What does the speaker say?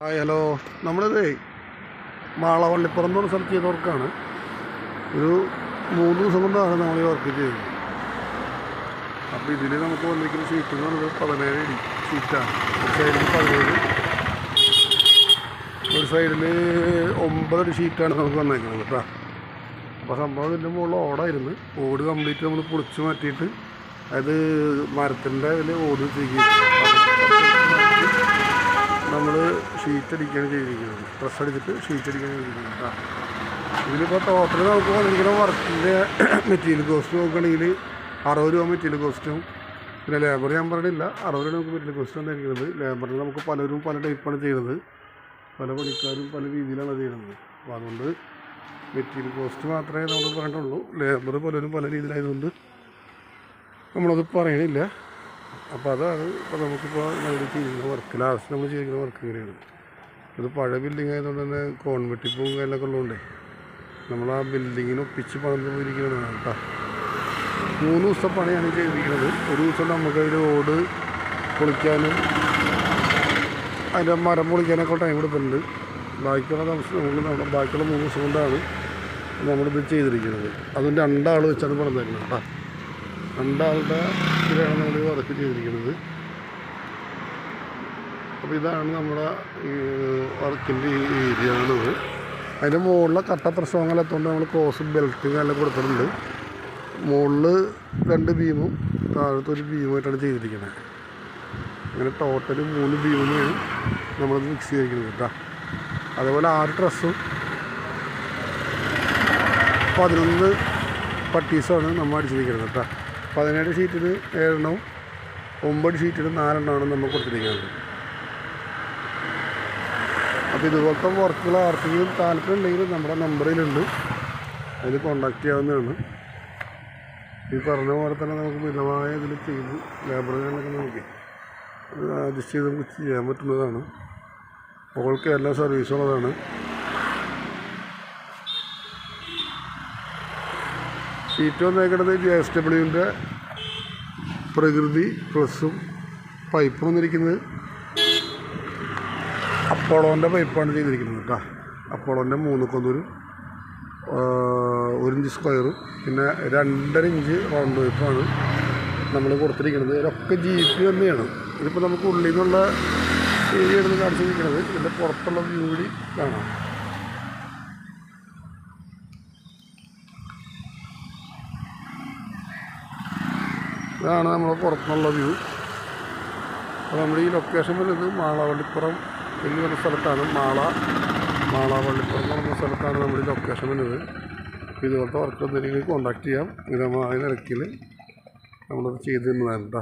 Hi hello. നമ്മളിത് മാളവള്ളിപ്പുറം എന്ന് പറഞ്ഞ സ്ഥലത്ത് ചെയ്തവർക്കാണ്. ഒരു 3 ദിവസം കൊണ്ടാണ് നമ്മൾ ഈ വർക്ക് ചെയ്തത്. അപ്പോൾ ഇതിൽ നമുക്ക് വന്നിരിക്കുന്ന ഷീറ്റ് എന്ന് പറയുന്നത് 17 അടി ഷീറ്റാണ്. ഒരു സൈഡിൽ 17, ഒരു സൈഡിൽ 9 അടി ഷീറ്റാണ് നമുക്ക് വന്നേക്കുന്നത് കേട്ടോ. അപ്പോൾ സംഭവം ഇതിൻ്റെ മുകളിൽ ഓടായിരുന്നു. ഓട് കംപ്ലീറ്റ് നമ്മൾ പൊളിച്ച് മാറ്റിയിട്ട് അത് മരത്തിൻ്റെ അതിൽ ഓട് വെച്ചിരിക്കും. നമ്മൾ ഷീറ്റ് അടിക്കുകയാണ് ചെയ്തിരിക്കുന്നത്. പ്രസ് അടിച്ചിട്ട് ഷീറ്റ് അടിക്കുകയാണ് ചെയ്തിരിക്കുന്നത് കേട്ടോ. ഇതിലിപ്പോൾ ടോട്ടൽ നമുക്ക് വന്നിരിക്കുന്ന വർക്കിൻ്റെ മെറ്റീരിയൽ കോസ്റ്റ് നോക്കുകയാണെങ്കിൽ 60 രൂപ മെറ്റീരിയൽ കോസ്റ്റും, പിന്നെ ലേബർ ഞാൻ പറഞ്ഞില്ല 60 രൂപ നമുക്ക് മെറ്റീരിയൽ കോസ്റ്റ് വന്നിരിക്കുന്നത്. ലേബറിന് നമുക്ക് പലരും പല ടൈപ്പാണ് ചെയ്യുന്നത്, പല പണിക്കാരും പല രീതിയിലാണ് ചെയ്യുന്നത്. അപ്പോൾ അതുകൊണ്ട് മെറ്റീരിയൽ കോസ്റ്റ് മാത്രമേ നമ്മൾ പറഞ്ഞിട്ടുള്ളൂ. ലേബർ പലരും പല രീതിയിലായതുകൊണ്ട് നമ്മളത് പറയണില്ല. അപ്പോൾ അതാണ് ഇപ്പോൾ നമുക്കിപ്പോൾ നമ്മൾ ചെയ്യുന്ന വർക്ക്. ലാസ്റ്റ് നമ്മൾ ചെയ്യുന്ന വർക്ക് ഇങ്ങനെയാണ്. ഇത് പഴയ ബിൽഡിംഗ് ആയതുകൊണ്ട് തന്നെ കോൺവെട്ടിപ്പും കാര്യങ്ങളൊക്കെ ഉള്ളതുകൊണ്ടേ നമ്മൾ ആ ബിൽഡിങ്ങിന് ഒപ്പിച്ച് പണിത് പോയിരിക്കുന്നതാണ് കേട്ടോ. 3 ദിവസത്തെ പണിയാണ് ചെയ്തിരിക്കുന്നത്. ഒരു ദിവസം നമുക്ക് അതിൽ ഓട് പൊളിക്കാനും അതിൻ്റെ മരം പൊളിക്കാനൊക്കെ ടൈം എടുക്കുന്നുണ്ട്. ബാക്കിയുള്ള ബാക്കിയുള്ള 3 ദിവസം കൊണ്ടാണ് നമ്മളിത് ചെയ്തിരിക്കുന്നത്. അതും 2 ആൾ വെച്ചാണ് പറഞ്ഞേക്കുന്നത് കേട്ടോ. 2 ആളുടെ ഇതിലാണ് നമ്മൾ വർക്ക് ചെയ്തിരിക്കുന്നത്. അപ്പോൾ ഇതാണ് നമ്മുടെ വർക്കിൻ്റെ ഏരിയയാണത്. അതിൻ്റെ മുകളിലെ കട്ട അത്ര സ്ട്രോങ് അല്ലാത്തതുകൊണ്ട് നമ്മൾ ക്രോസും ബെൽറ്റും എല്ലാം കൊടുത്തിട്ടുണ്ട്. മുകളിൽ 2 ബീമും താഴത്തെ ഒരു ബീമുമായിട്ടാണ് ചെയ്തിരിക്കുന്നത്. അങ്ങനെ ടോട്ടൽ 3 ബീമുമാണ് നമ്മളത് മിക്സ് ചെയ്തിരിക്കുന്നത് കേട്ടോ. അതേപോലെ 6 ട്രസ്സും 11 പട്ടീസാണ് നമ്മൾ അടിച്ചിരിക്കുന്നത് കേട്ടോ. 17 ഷീറ്റിന് 7 എണ്ണവും 9 ഷീറ്റിന് 4 എണ്ണമാണ് നമ്മൾ കൊടുത്തിരിക്കുന്നത്. അപ്പോൾ ഇതുപോലത്തെ വർക്കുകൾ ആർക്കെങ്കിലും താല്പര്യം ഉണ്ടെങ്കിൽ നമ്മുടെ നമ്പറിലുണ്ട്, അതിൽ കോൺടാക്ട് ചെയ്യാവുന്നതാണ്. ഈ പറഞ്ഞ പോലെ തന്നെ നമുക്ക് മിതമായ ഇതിൽ ചെയ്ത് ലേബറുകളിലൊക്കെ നമുക്ക് അഡ്ജസ്റ്റ് ചെയ്ത് നമുക്ക് ചെയ്യാൻ പറ്റുന്നതാണ്. ഓൾ കേരള സർവീസ് ഉള്ളതാണ്. ഷീറ്റ് വന്നേക്കുന്നത് JSWൻ്റെ പ്രകൃതി പ്ലസും പൈപ്പ് വന്നിരിക്കുന്നത് അപ്പോളോൻ്റെ പൈപ്പാണ് ചെയ്തിരിക്കുന്നത് കേട്ടോ. അപ്പോളോൻ്റെ 3 1 ഇഞ്ച് സ്ക്വയറും പിന്നെ 2.5 ഇഞ്ച് റൗണ്ട് പൈപ്പാണ് നമ്മൾ കൊടുത്തിരിക്കുന്നത്. ഇതൊക്കെ GP തന്നെയാണ്. ഇതിപ്പോൾ നമുക്ക് ഉള്ളിൽ നിന്നുള്ള ഏരിയയാണ് കാണിച്ചിരിക്കുന്നത്. ഇതിൻ്റെ പുറത്തുള്ള വ്യൂ കൂടി കാണാം. ഇതാണ് നമ്മുടെ പുറത്തുനിന്നുള്ള വ്യൂ. അപ്പോൾ നമ്മുടെ ഈ ലൊക്കേഷൻ വരുന്നത് മാളവള്ളിപ്പുറം എന്ന് പറഞ്ഞ സ്ഥലത്താണ്. മാളവള്ളിപ്പുറം എന്ന് പറഞ്ഞ സ്ഥലത്താണ് നമ്മുടെ ഈ ലൊക്കേഷൻ വരുന്നത്. ഇതുപോലത്തെ വർക്ക് എന്തെങ്കിലും കോൺടാക്ട് ചെയ്യാം. മിതമായ നിരക്കിൽ നമ്മളത് ചെയ്ത് തരുന്നതാണ് കേട്ടോ.